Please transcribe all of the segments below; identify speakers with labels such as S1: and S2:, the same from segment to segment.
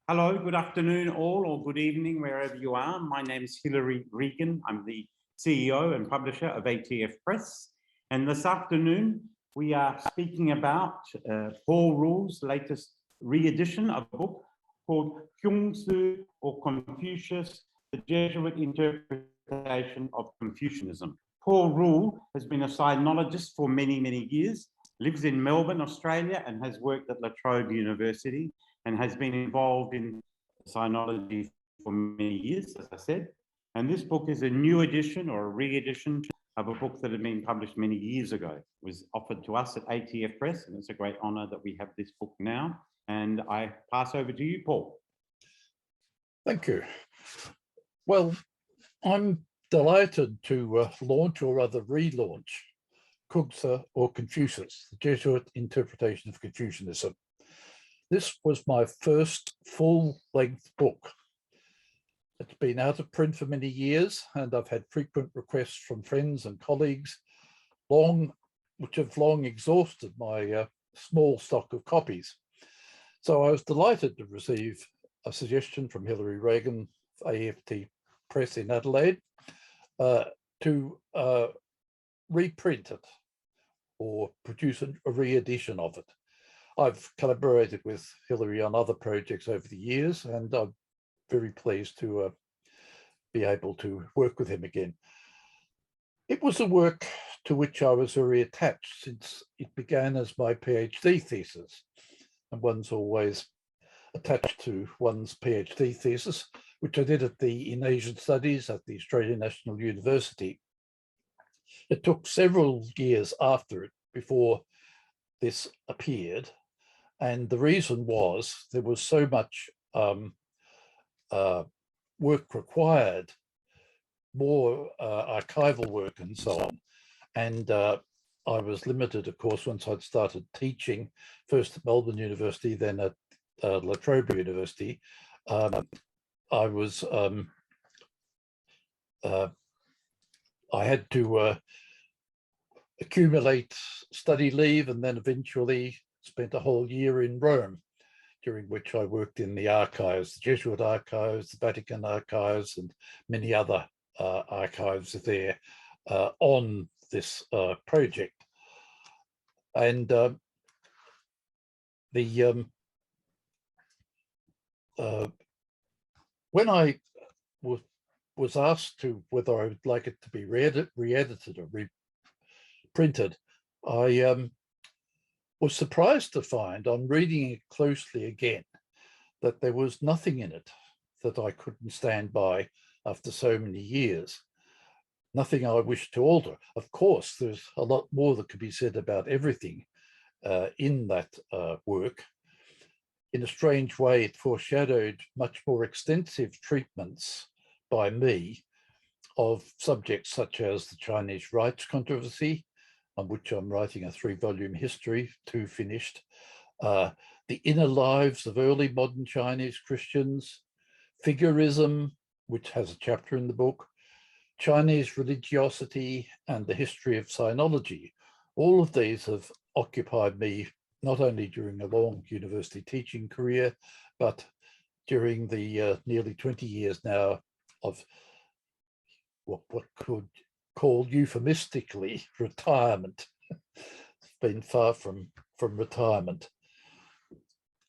S1: Hello, good afternoon all, or good evening, wherever you are. My name is Hilary Regan. I'm the CEO and publisher of ATF Press. And this afternoon, we are speaking about Paul Rule's latest re-edition of a book called Confucíus or Confucius, the Jesuit Interpretation of Confucianism. Paul Rule has been a sinologist for many, many years, lives in Melbourne, Australia, and has worked at La Trobe University, and has been involved in sinology for many years, as I said. And this book is a new edition or a re-edition of a book that had been published many years ago. It was offered to us at ATF Press, and it's a great honour that we have this book now. And I pass over to you, Paul.
S2: Thank you. Well, I'm delighted to launch, or rather relaunch, Confucíus or Confucius, the Jesuit Interpretation of Confucianism. This was my first full-length book. It's been out of print for many years, and I've had frequent requests from friends and colleagues, which have long exhausted my small stock of copies. So I was delighted to receive a suggestion from Hilary Regan, AFT Press in Adelaide, to reprint it or produce a re-edition of it. I've collaborated with Hilary on other projects over the years, and I'm very pleased to be able to work with him again. It was a work to which I was very attached since it began as my PhD thesis, and one's always attached to one's PhD thesis, which I did in Asian Studies at the Australian National University. It took several years after it before this appeared. And the reason was there was so much work required, more archival work and so on. And I was limited, of course, once I'd started teaching, first at Melbourne University, then at La Trobe University. I had to accumulate study leave, and then eventually spent a whole year in Rome, during which I worked in the archives, the Jesuit archives, the Vatican archives, and many other archives there on this project. And when I was asked to whether I would like it to be re-edited or reprinted, I was surprised to find, on reading it closely again, that there was nothing in it that I couldn't stand by after so many years. Nothing I wish to alter. Of course, there's a lot more that could be said about everything in that work. In a strange way, it foreshadowed much more extensive treatments by me of subjects such as the Chinese rights controversy, on which I'm writing a 3-volume history, 2 finished, the inner lives of early modern Chinese Christians, figurism, which has a chapter in the book, Chinese religiosity, and the history of sinology. All of these have occupied me not only during a long university teaching career, but during the nearly 20 years now of what could call euphemistically retirement. It's been far from retirement.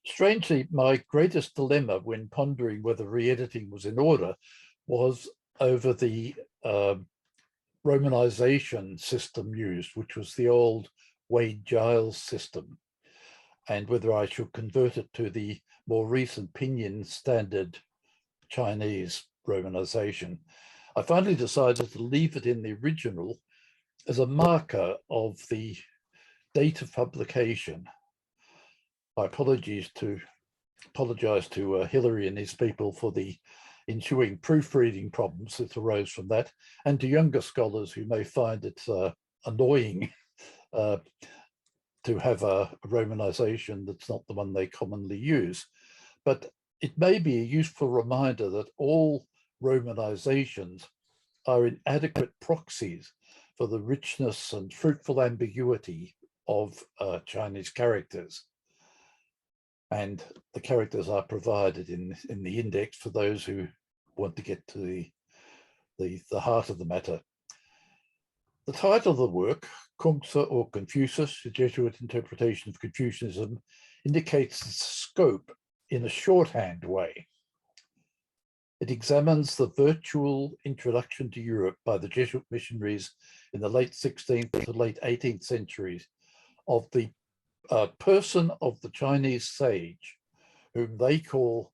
S2: Strangely, my greatest dilemma when pondering whether re-editing was in order was over the Romanization system used, which was the old Wade-Giles system, and whether I should convert it to the more recent Pinyin standard Chinese Romanization. I finally decided to leave it in the original as a marker of the date of publication. I apologize to Hilary and his people for the ensuing proofreading problems that arose from that, and to younger scholars who may find it annoying to have a romanization that's not the one they commonly use. But it may be a useful reminder that all romanizations are inadequate proxies for the richness and fruitful ambiguity of Chinese characters. and the characters are provided in the index for those who want to get to the heart of the matter. The title of the work, Kongsa or Confucius, a Jesuit interpretation of Confucianism, indicates its scope in a shorthand way. It examines the virtual introduction to Europe by the Jesuit missionaries in the late 16th to late 18th centuries of the person of the Chinese sage, whom they called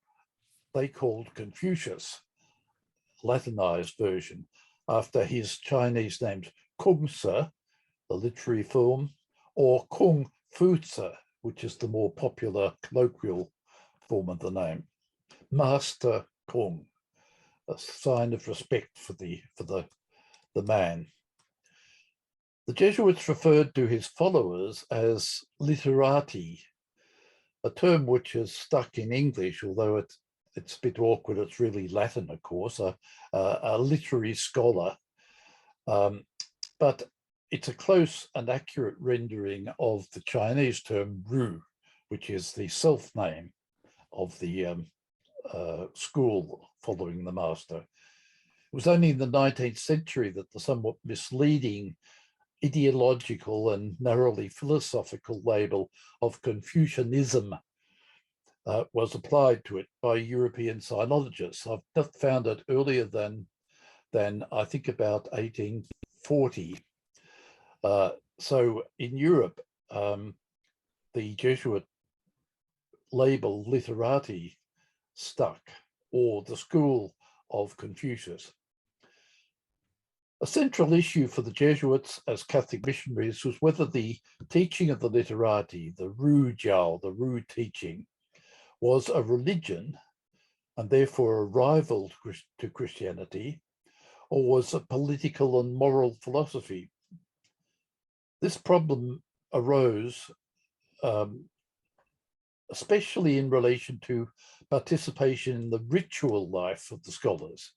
S2: Confucius, Latinized version, after his Chinese names Kongsa, the literary form, or Kung Fuzi, which is the more popular colloquial form of the name, Master Kung, a sign of respect for the man. The Jesuits referred to his followers as literati, a term which has stuck in English, although it's a bit awkward. It's really Latin, of course, a literary scholar. But it's a close and accurate rendering of the Chinese term ru, which is the self-name of the school following the master. It was only in the 19th century that the somewhat misleading ideological and narrowly philosophical label of Confucianism was applied to it by European sinologists. I've just found it earlier than I think about 1840. So in Europe, the Jesuit label literati stuck, or the school of Confucius. A central issue for the Jesuits as Catholic missionaries was whether the teaching of the literati, the Ru Jiao, the Ru teaching, was a religion and therefore a rival to Christianity, or was a political and moral philosophy. This problem arose especially in relation to participation in the ritual life of the scholars,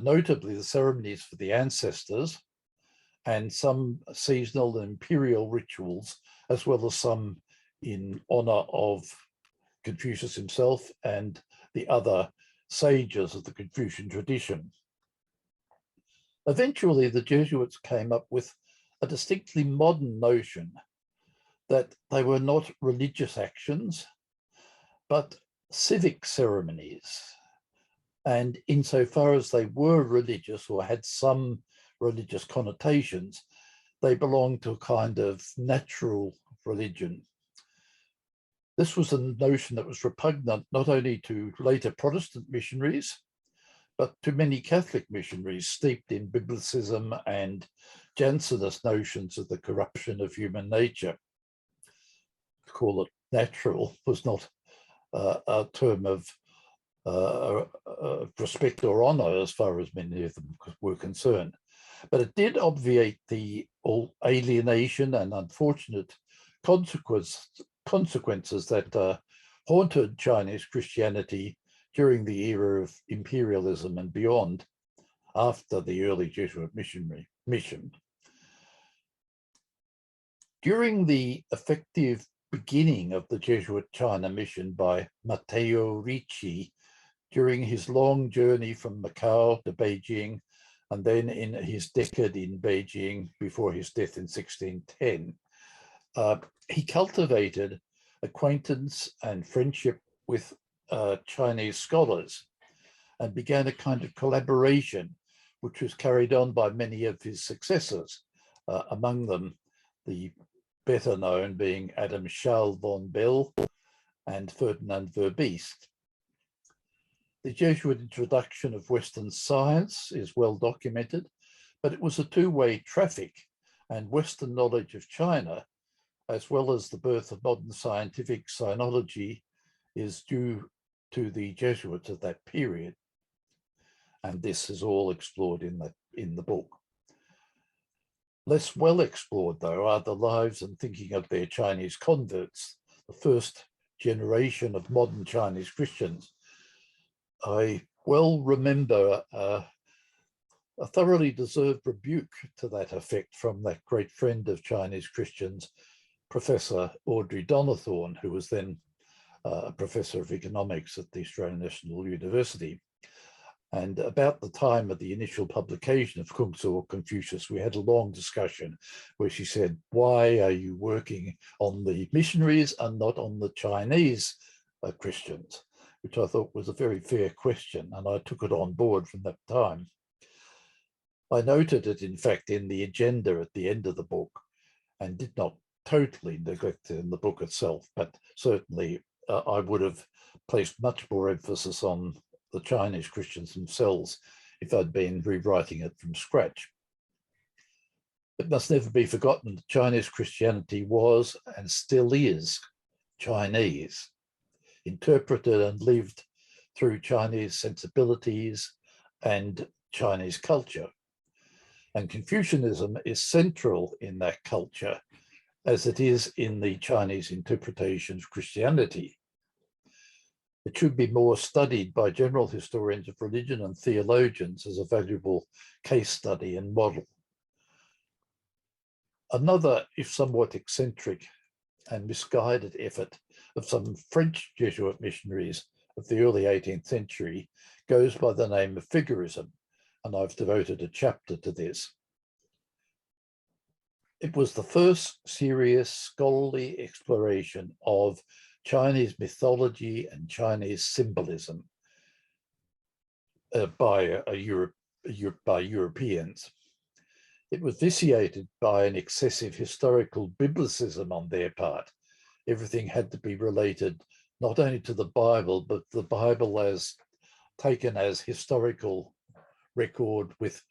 S2: notably the ceremonies for the ancestors and some seasonal and imperial rituals, as well as some in honor of Confucius himself and the other sages of the Confucian tradition. Eventually, the Jesuits came up with a distinctly modern notion that they were not religious actions, but civic ceremonies. And insofar as they were religious or had some religious connotations, they belonged to a kind of natural religion. This was a notion that was repugnant not only to later Protestant missionaries, but to many Catholic missionaries steeped in biblicism and Jansenist notions of the corruption of human nature. To call it natural was not a term of respect or honor as far as many of them were concerned. But it did obviate the alienation and unfortunate consequences that haunted Chinese Christianity during the era of imperialism and beyond, after the early Jesuit mission. During the effective beginning of the Jesuit China mission by Matteo Ricci, during his long journey from Macau to Beijing, and then in his decade in Beijing before his death in 1610, he cultivated acquaintance and friendship with Chinese scholars and began a kind of collaboration which was carried on by many of his successors, among them the better known being Adam Charles von Bell and Ferdinand Verbiest. The Jesuit introduction of Western science is well documented, but it was a two-way traffic, and Western knowledge of China, as well as the birth of modern scientific sinology, is due to the Jesuits of that period. And this is all explored in the book. Less well explored, though, are the lives and thinking of their Chinese converts, the first generation of modern Chinese Christians. I well remember a thoroughly deserved rebuke to that effect from that great friend of Chinese Christians, Professor Audrey Donathorne, who was then a professor of economics at the Australian National University. And about the time of the initial publication of Confucíus or Confucius, we had a long discussion where she said, why are you working on the missionaries and not on the Chinese Christians? Which I thought was a very fair question, and I took it on board from that time. I noted it, in fact, in the agenda at the end of the book, and did not totally neglect it in the book itself, but certainly I would have placed much more emphasis on the Chinese Christians themselves if I'd been rewriting it from scratch. It must never be forgotten that Chinese Christianity was and still is Chinese, interpreted and lived through Chinese sensibilities and Chinese culture. And Confucianism is central in that culture, as it is in the Chinese interpretation of Christianity. It should be more studied by general historians of religion and theologians as a valuable case study and model. Another, if somewhat eccentric and misguided effort of some French Jesuit missionaries of the early 18th century goes by the name of Figurism, and I've devoted a chapter to this. It was the first serious scholarly exploration of Chinese mythology and Chinese symbolism by Europeans. It was vitiated by an excessive historical biblicism on their part. Everything had to be related not only to the Bible, but the Bible as taken as historical record with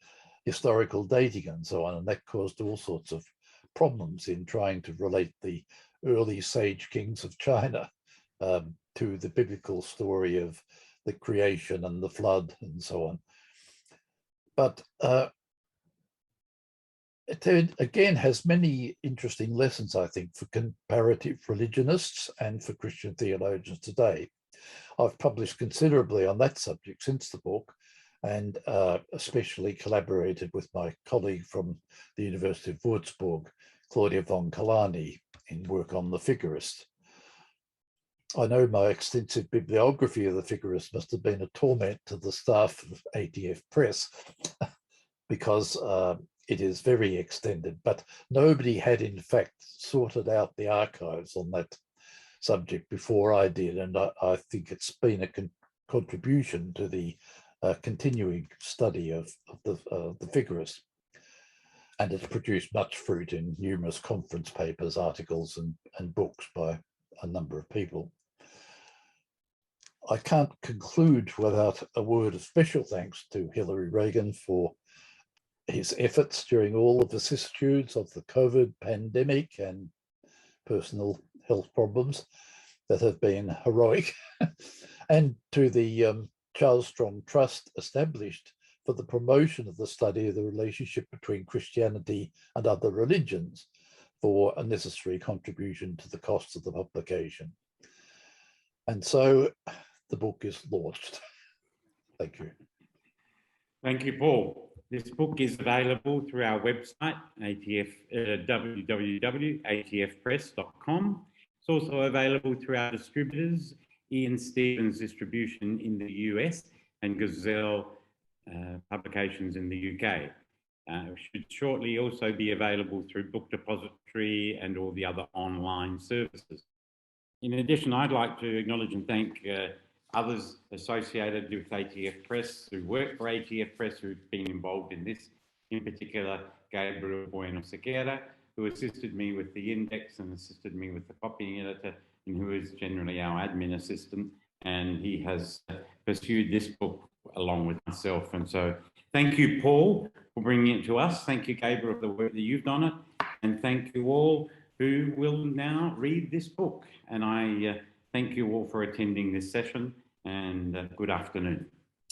S2: historical dating and so on. And that caused all sorts of problems in trying to relate the early sage kings of China to the biblical story of the creation and the flood and so on. But it again has many interesting lessons, I think, for comparative religionists and for Christian theologians today. I've published considerably on that subject since the book, and especially collaborated with my colleague from the University of Würzburg, Claudia von Kalani, in work on the Figurist. I know my extensive bibliography of the Figurist must have been a torment to the staff of ATF Press because it is very extended, but nobody had in fact sorted out the archives on that subject before I did, and I think it's been a contribution to the continuing study of the Figurist. And it's produced much fruit in numerous conference papers, articles, and books by a number of people. I can't conclude without a word of special thanks to Hilary Regan for his efforts during all the vicissitudes of the COVID pandemic and personal health problems that have been heroic, and to the Charles Strong Trust established for the promotion of the study of the relationship between Christianity and other religions for a necessary contribution to the cost of the publication. And so the book is launched. Thank you.
S1: Thank you, Paul. This book is available through our website, www.atfpress.com. It's also available through our distributors, Ian Stevens Distribution in the US and Gazelle Publications in the UK. It should shortly also be available through Book Depository and all the other online services. In addition, I'd like to acknowledge and thank others associated with ATF Press who work for ATF Press who've been involved in this, in particular Gabriel Bueno Sequeira, who assisted me with the index and assisted me with the copying editor, and who is generally our admin assistant, and he has pursued this book along with myself. And so thank you, Paul, for bringing it to us. Thank you, Gabriel, for the work that you've done it, and thank you all who will now read this book. And I thank you all for attending this session, and good afternoon.